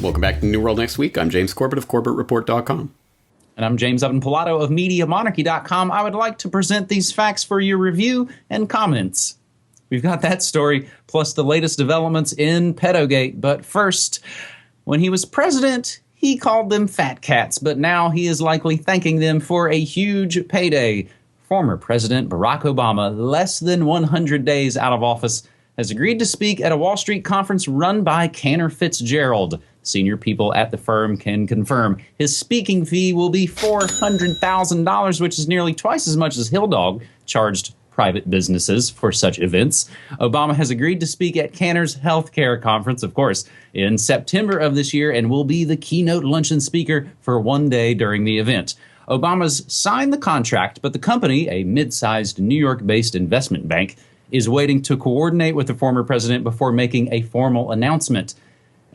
Welcome back to New World Next Week. I'm James Corbett of CorbettReport.com. And I'm James Evan Pilato of MediaMonarchy.com. I would like to present these facts for your review and comments. We've got that story, plus the latest developments in Pedogate. But first, when he was president, he called them fat cats, but now he is likely thanking them for a huge payday. Former President Barack Obama, less than 100 days out of office, has agreed to speak at a Wall Street conference run by Cantor Fitzgerald. Senior people at the firm can confirm his speaking fee will be $400,000, which is nearly twice as much as Hill Dog charged private businesses for such events. Obama has agreed to speak at Cantor's healthcare conference, of course, in September of this year, and will be the keynote luncheon speaker for one day during the event. Obama's signed the contract, but the company, a mid-sized New York-based investment bank, is waiting to coordinate with the former president before making a formal announcement.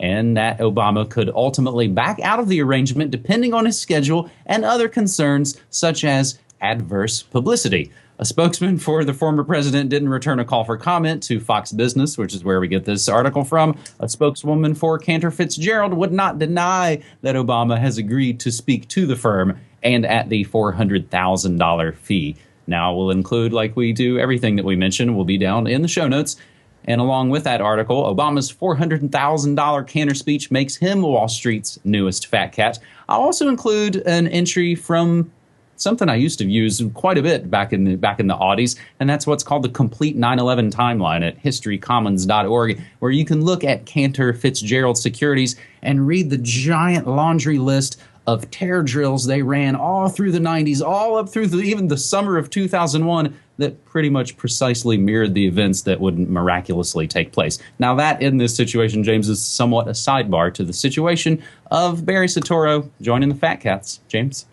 And that Obama could ultimately back out of the arrangement depending on his schedule and other concerns such as adverse publicity. A spokesman for the former president didn't return a call for comment to Fox Business, which is where we get this article from. A spokeswoman for Cantor Fitzgerald would not deny that Obama has agreed to speak to the firm and at the $400,000 fee. Now, we'll include, like we do everything that we mention, will be down in the show notes. And along with that article, Obama's $400,000 Cantor speech makes him Wall Street's newest fat cat. I'll also include an entry from something I used to use quite a bit back in the Aughties, and that's what's called the Complete 9/11 Timeline at historycommons.org, where you can look at Cantor Fitzgerald Securities and read the giant laundry list of terror drills they ran all through the 90s, all up through even the summer of 2001, that pretty much precisely mirrored the events that would miraculously take place. Now that, in this situation, James, is somewhat a sidebar to the situation of Barry Soetoro joining the Fat Cats. James?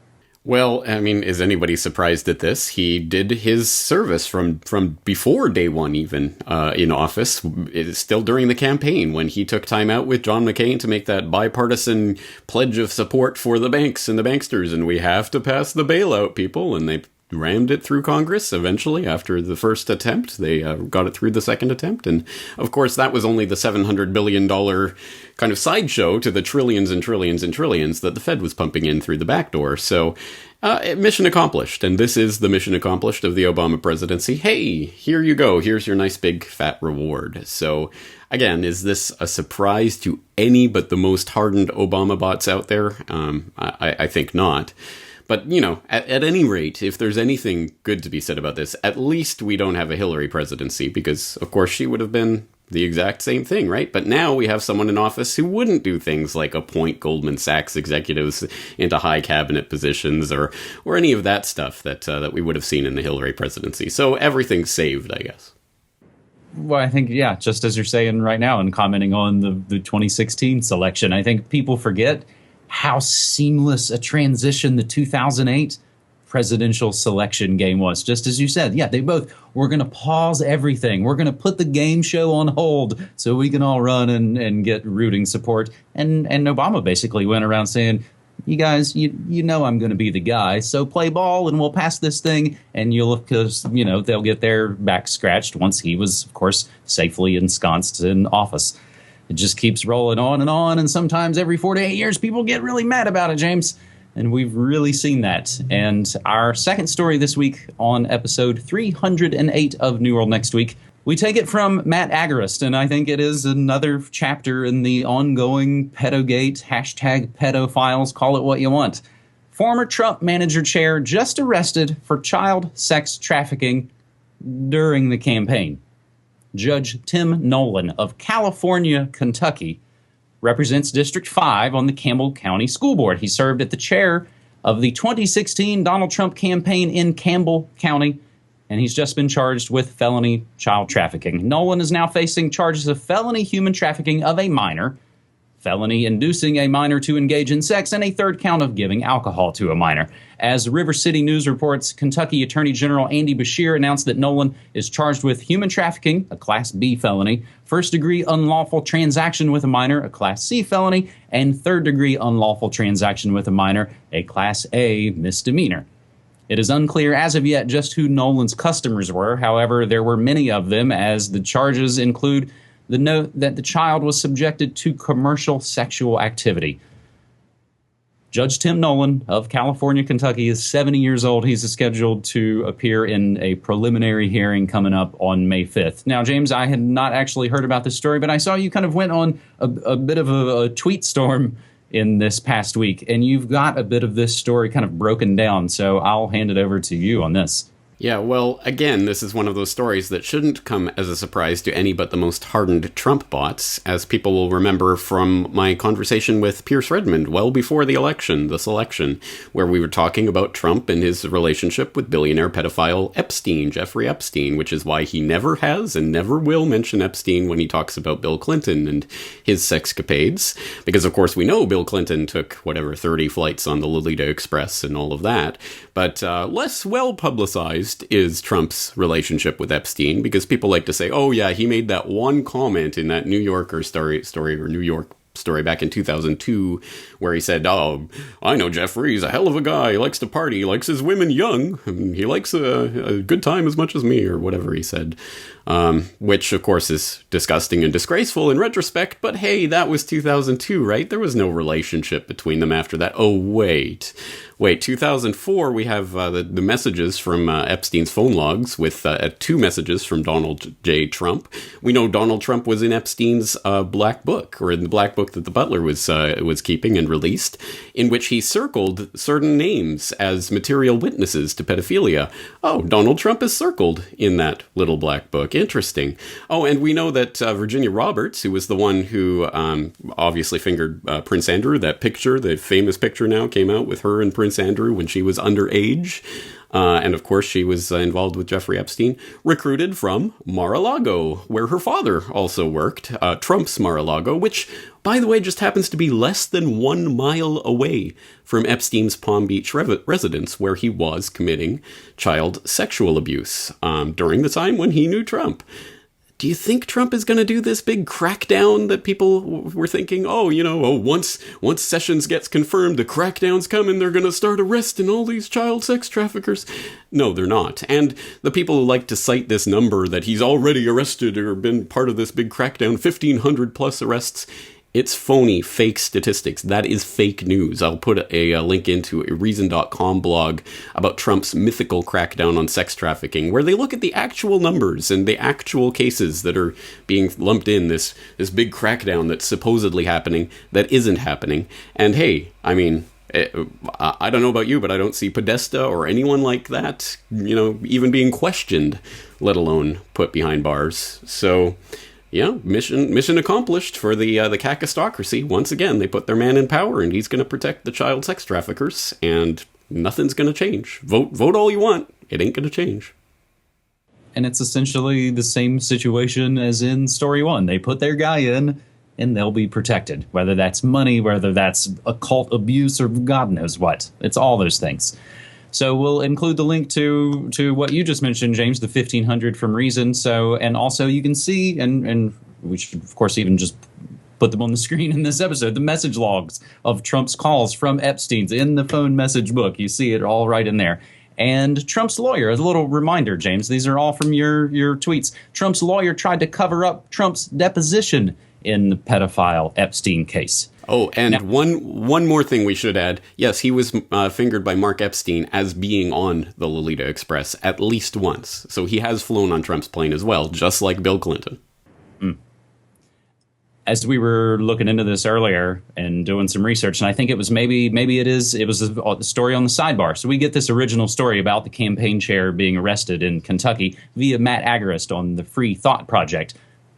Well, I mean, is anybody surprised at this? He did his service from before day one, even in office, still during the campaign, when he took time out with John McCain to make that bipartisan pledge of support for the banks and the banksters, and we have to pass the bailout, people, and they rammed it through Congress eventually after the first attempt. They got it through the second attempt. And of course, that was only the $700 billion kind of sideshow to the trillions and trillions and trillions that the Fed was pumping in through the back door. So mission accomplished. And this is the mission accomplished of the Obama presidency. Hey, here you go. Here's your nice big fat reward. So again, is this a surprise to any but the most hardened Obama bots out there? I think not. But, you know, at any rate, if there's anything good to be said about this, at least we don't have a Hillary presidency, because, of course, she would have been the exact same thing, right? But now we have someone in office who wouldn't do things like appoint Goldman Sachs executives into high cabinet positions or any of that stuff that we would have seen in the Hillary presidency. So everything's saved, I guess. Well, I think, yeah, just as you're saying right now and commenting on the 2016 selection, I think people forget how seamless a transition the 2008 presidential selection game was. Just as you said, yeah, we're going to pause everything. We're going to put the game show on hold so we can all run and get rooting support. And Obama basically went around saying, you guys, you know I'm going to be the guy, so play ball and we'll pass this thing. And because they'll get their back scratched once he was, of course, safely ensconced in office. It just keeps rolling on, and sometimes every 4 to 8 years, people get really mad about it, James. And we've really seen that. And our second story this week on episode 308 of New World Next Week, we take it from Matt Agarist, and I think it is another chapter in the ongoing pedogate, #pedophiles, call it what you want. Former Trump manager chair just arrested for child sex trafficking during the campaign. Judge Tim Nolan of California, Kentucky, represents District 5 on the Campbell County School Board. He served at the chair of the 2016 Donald Trump campaign in Campbell County, and he's just been charged with felony child trafficking. Nolan is now facing charges of felony human trafficking of a minor, felony inducing a minor to engage in sex, and a third count of giving alcohol to a minor. As River City News reports, Kentucky Attorney General Andy Beshear announced that Nolan is charged with human trafficking, a Class B felony, first-degree unlawful transaction with a minor, a Class C felony, and third-degree unlawful transaction with a minor, a Class A misdemeanor. It is unclear as of yet just who Nolan's customers were. However, there were many of them, as the charges include the note that the child was subjected to commercial sexual activity. Judge Tim Nolan of California, Kentucky is 70 years old. He's scheduled to appear in a preliminary hearing coming up on May 5th. Now, James, I had not actually heard about this story, but I saw you kind of went on a bit of a tweet storm in this past week, and you've got a bit of this story kind of broken down, so I'll hand it over to you on this. Yeah, well, again, this is one of those stories that shouldn't come as a surprise to any but the most hardened Trump bots, as people will remember from my conversation with Pearse Redmond well before the election, this election, where we were talking about Trump and his relationship with billionaire pedophile Epstein, Jeffrey Epstein, which is why he never has and never will mention Epstein when he talks about Bill Clinton and his sexcapades, because of course we know Bill Clinton took, 30 flights on the Lolita Express and all of that, but less well-publicized is Trump's relationship with Epstein, because people like to say, oh yeah, he made that one comment in that New Yorker story or New York story back in 2002 where he said, oh, I know Jeffrey, he's a hell of a guy, he likes to party, he likes his women young, and he likes a good time as much as me, or whatever he said, which of course is disgusting and disgraceful in retrospect, but hey, that was 2002, right? There was no relationship between them after that. Oh, wait, 2004, we have the messages from Epstein's phone logs with 2 messages from Donald J. Trump. We know Donald Trump was in Epstein's black book, or in the black book that the butler was keeping and released, in which he circled certain names as material witnesses to pedophilia. Oh, Donald Trump is circled in that little black book. Interesting. Oh, and we know that Virginia Roberts, who was the one who obviously fingered Prince Andrew, that picture, the famous picture now, came out with her and Prince Andrew when she was underage. And of course, she was involved with Jeffrey Epstein, recruited from Mar-a-Lago, where her father also worked, Trump's Mar-a-Lago, which, by the way, just happens to be less than 1 mile away from Epstein's Palm Beach residence, where he was committing child sexual abuse during the time when he knew Trump. Do you think Trump is going to do this big crackdown that people were thinking, once Sessions gets confirmed, the crackdown's coming, they're going to start arresting all these child sex traffickers? No, they're not. And the people who like to cite this number that he's already arrested or been part of this big crackdown, 1,500 plus arrests, it's phony, fake statistics. That is fake news. I'll put a link into a Reason.com blog about Trump's mythical crackdown on sex trafficking, where they look at the actual numbers and the actual cases that are being lumped in this big crackdown that's supposedly happening that isn't happening. And hey, I mean, I don't know about you, but I don't see Podesta or anyone like that, even being questioned, let alone put behind bars. So, yeah, mission accomplished for the cacistocracy. Once again, they put their man in power, and he's going to protect the child sex traffickers, and nothing's going to change. Vote all you want. It ain't going to change. And it's essentially the same situation as in Story 1. They put their guy in, and they'll be protected. Whether that's money, whether that's occult abuse, or God knows what. It's all those things. So we'll include the link to what you just mentioned, James, the 1,500 from Reason. So, and also you can see, and we should, of course, even just put them on the screen in this episode, the message logs of Trump's calls from Epstein's in the phone message book. You see it all right in there. And Trump's lawyer, as a little reminder, James, these are all from your tweets. Trump's lawyer tried to cover up Trump's deposition in the pedophile Epstein case. Oh, and now, one more thing we should add. Yes, he was fingered by Mark Epstein as being on the Lolita Express at least once. So he has flown on Trump's plane as well, just like Bill Clinton. As we were looking into this earlier and doing some research, and I think it was maybe it was a story on the sidebar. So we get this original story about the campaign chair being arrested in Kentucky via Matt Agarist on the Free Thought Project.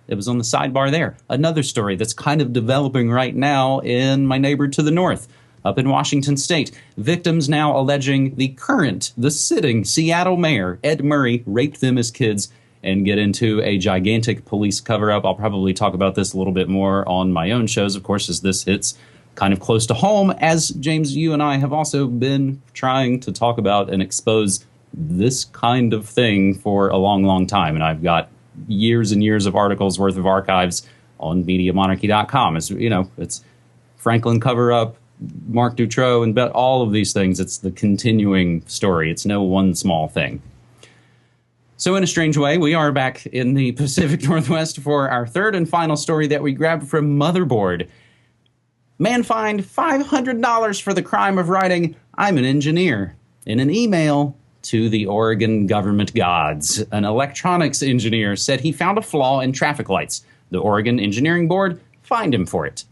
It was on the sidebar there. Another story that's kind of developing right now in my neighbor to the north, up in Washington State. Victims now alleging the sitting Seattle mayor, Ed Murray, raped them as kids and get into a gigantic police cover-up. I'll probably talk about this a little bit more on my own shows, of course, as this hits kind of close to home, as James, you and I have also been trying to talk about and expose this kind of thing for a long, long time. And I've got years and years of articles worth of archives on MediaMonarchy.com. As you know, it's Franklin cover-up, Mark Dutroux, and all of these things. It's the continuing story. It's no one small thing. So in a strange way, we are back in the Pacific Northwest for our third and final story that we grabbed from Motherboard. Man fined $500 for the crime of writing, "I'm an engineer," in an email to the Oregon government gods. An electronics engineer said he found a flaw in traffic lights. The Oregon Engineering Board fined him for it.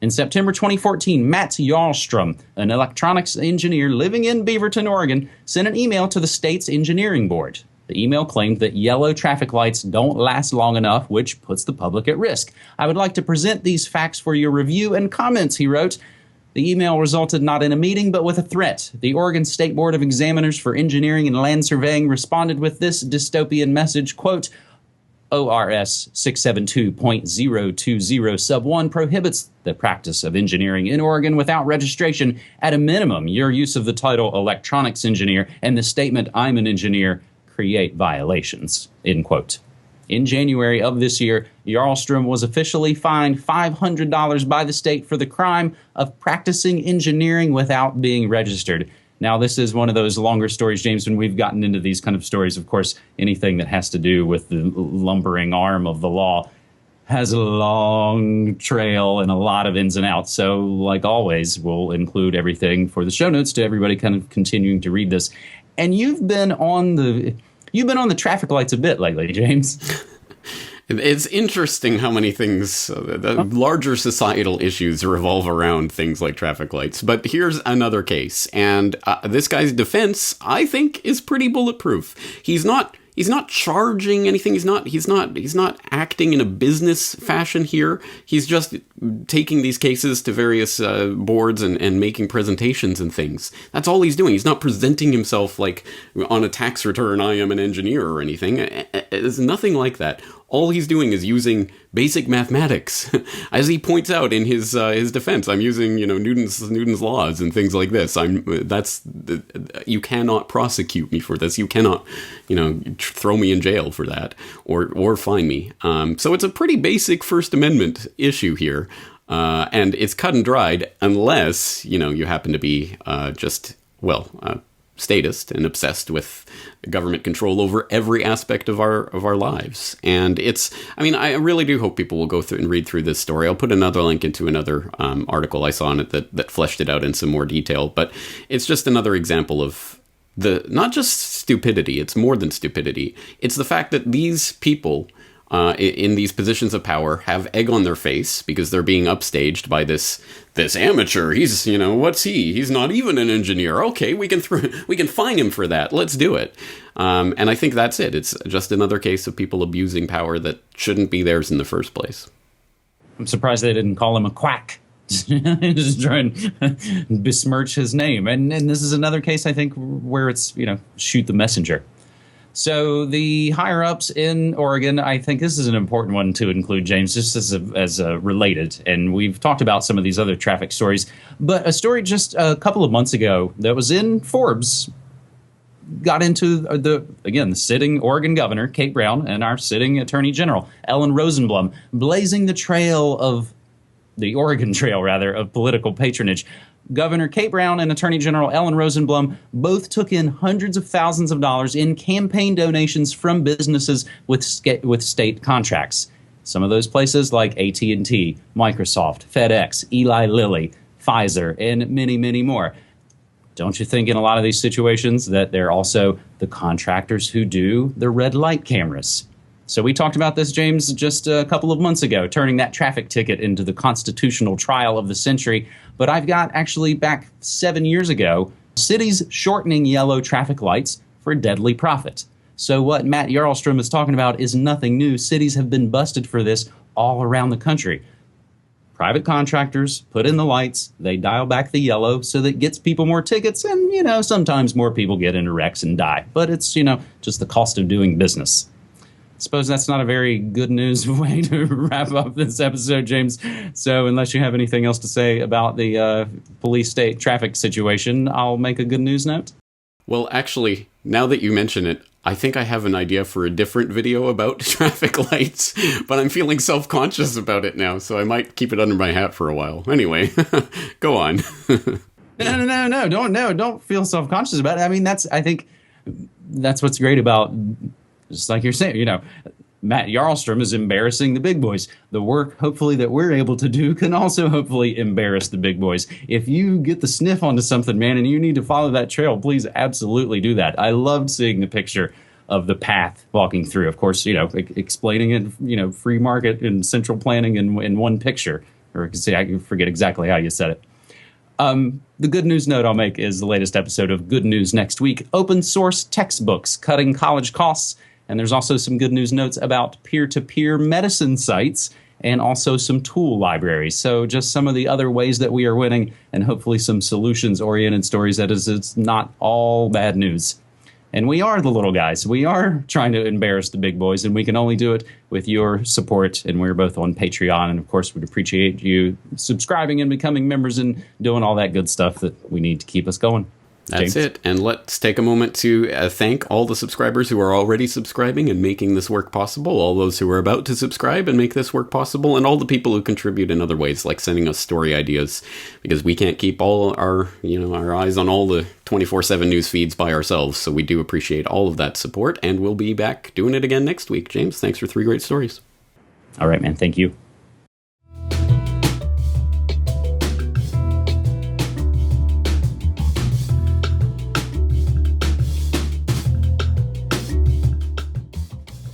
In September 2014, Matt Jarlstrom, an electronics engineer living in Beaverton, Oregon, sent an email to the state's engineering board. The email claimed that yellow traffic lights don't last long enough, which puts the public at risk. "I would like to present these facts for your review and comments," he wrote. The email resulted not in a meeting, but with a threat. The Oregon State Board of Examiners for Engineering and Land Surveying responded with this dystopian message, quote, ORS 672.020 sub 1 prohibits the practice of engineering in Oregon without registration. At a minimum, your use of the title electronics engineer and the statement "I'm an engineer" create violations, end quote. In January of this year, Jarlstrom was officially fined $500 by the state for the crime of practicing engineering without being registered. Now, this is one of those longer stories, James, when we've gotten into these kind of stories. Of course, anything that has to do with the lumbering arm of the law has a long trail and a lot of ins and outs. So, like always, we'll include everything for the show notes to everybody kind of continuing to read this. And you've been on the traffic lights a bit lately, James. It's interesting how many things, the larger societal issues revolve around things like traffic lights. But here's another case, and this guy's defense, I think, is pretty bulletproof. He's not charging anything. He's not acting in a business fashion here. He's just taking these cases to various boards and making presentations and things. That's all he's doing. He's not presenting himself like on a tax return, "I am an engineer" or anything. It's nothing like that. All he's doing is using basic mathematics. As he points out in his defense, I'm using, Newton's laws and things like this. You cannot prosecute me for this. You cannot, throw me in jail for that or fine me. So it's a pretty basic First Amendment issue here. And it's cut and dried unless, you happen to be statist and obsessed with government control over every aspect of our lives. And I really do hope people will go through and read through this story. I'll put another link into another article I saw on it that fleshed it out in some more detail. But it's just another example of not just stupidity, it's more than stupidity. It's the fact that these people in these positions of power have egg on their face because they're being upstaged by this amateur. He's, what's he? He's not even an engineer. Okay, we can fine him for that. Let's do it. And I think that's it. It's just another case of people abusing power that shouldn't be theirs in the first place. I'm surprised they didn't call him a quack. Just try and besmirch his name. And this is another case, I think, where it's, shoot the messenger. So the higher-ups in Oregon, I think this is an important one to include, James, just as related. And we've talked about some of these other traffic stories. But a story just a couple of months ago that was in Forbes got into the sitting Oregon governor, Kate Brown, and our sitting attorney general, Ellen Rosenblum, blazing the Oregon Trail, of political patronage. Governor Kate Brown and Attorney General Ellen Rosenblum both took in hundreds of thousands of dollars in campaign donations from businesses with state contracts. Some of those places like AT&T, Microsoft, FedEx, Eli Lilly, Pfizer, and many, many more. Don't you think in a lot of these situations that they're also the contractors who do the red light cameras? So we talked about this, James, just a couple of months ago, turning that traffic ticket into the constitutional trial of the century. But I've got actually back 7 years ago, cities shortening yellow traffic lights for deadly profit. So what Matt Jarlstrom is talking about is nothing new. Cities have been busted for this all around the country. Private contractors put in the lights, they dial back the yellow so that it gets people more tickets, and, sometimes more people get into wrecks and die. But it's, just the cost of doing business. Suppose that's not a very good news way to wrap up this episode, James. So unless you have anything else to say about the police state traffic situation, I'll make a good news note. Well, actually, now that you mention it, I think I have an idea for a different video about traffic lights, but I'm feeling self-conscious about it now, so I might keep it under my hat for a while. Anyway, go on. No, don't feel self-conscious about it. I think that's what's great about just like you're saying, Matt Jarlstrom is embarrassing the big boys. The work, hopefully, that we're able to do can also hopefully embarrass the big boys. If you get the sniff onto something, man, and you need to follow that trail, please absolutely do that. I loved seeing the picture of the path walking through. Of course, explaining it, free market and central planning in one picture. Or I forget exactly how you said it. The good news note I'll make is the latest episode of Good News Next Week. Open source textbooks, cutting college costs. And there's also some good news notes about peer-to-peer medicine sites and also some tool libraries. So just some of the other ways that we are winning, and hopefully some solutions-oriented stories that it's not all bad news. And we are the little guys. We are trying to embarrass the big boys, and we can only do it with your support. And we're both on Patreon. And, of course, we'd appreciate you subscribing and becoming members and doing all that good stuff that we need to keep us going. That's James? it. And let's take a moment to thank all the subscribers who are already subscribing and making this work possible, all those who are about to subscribe and make this work possible, and all the people who contribute in other ways, like sending us story ideas, because we can't keep all our eyes on all the 24/7 news feeds by ourselves. So we do appreciate all of that support, and we'll be back doing it again next week. James, thanks for 3 great stories. All right, man. Thank you.